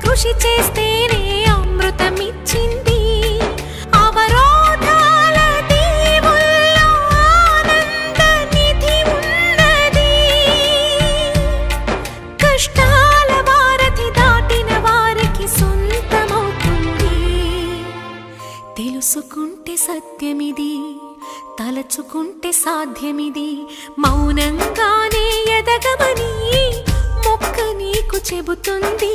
కృషి చేస్తేనే అమృతమిచ్చింది. అవరోధాల దీవుల్లో ఆనంద నిధి ఉన్నది. కష్టాల వారధి దాటిన వారికి సొంతమవుతుంది. తెలుసుకుంటే సత్యమిది, తలచుకుంటే సాధ్యమిది. మౌనంగానే ఎదగమని మొక్క నీకు చెబుతుంది.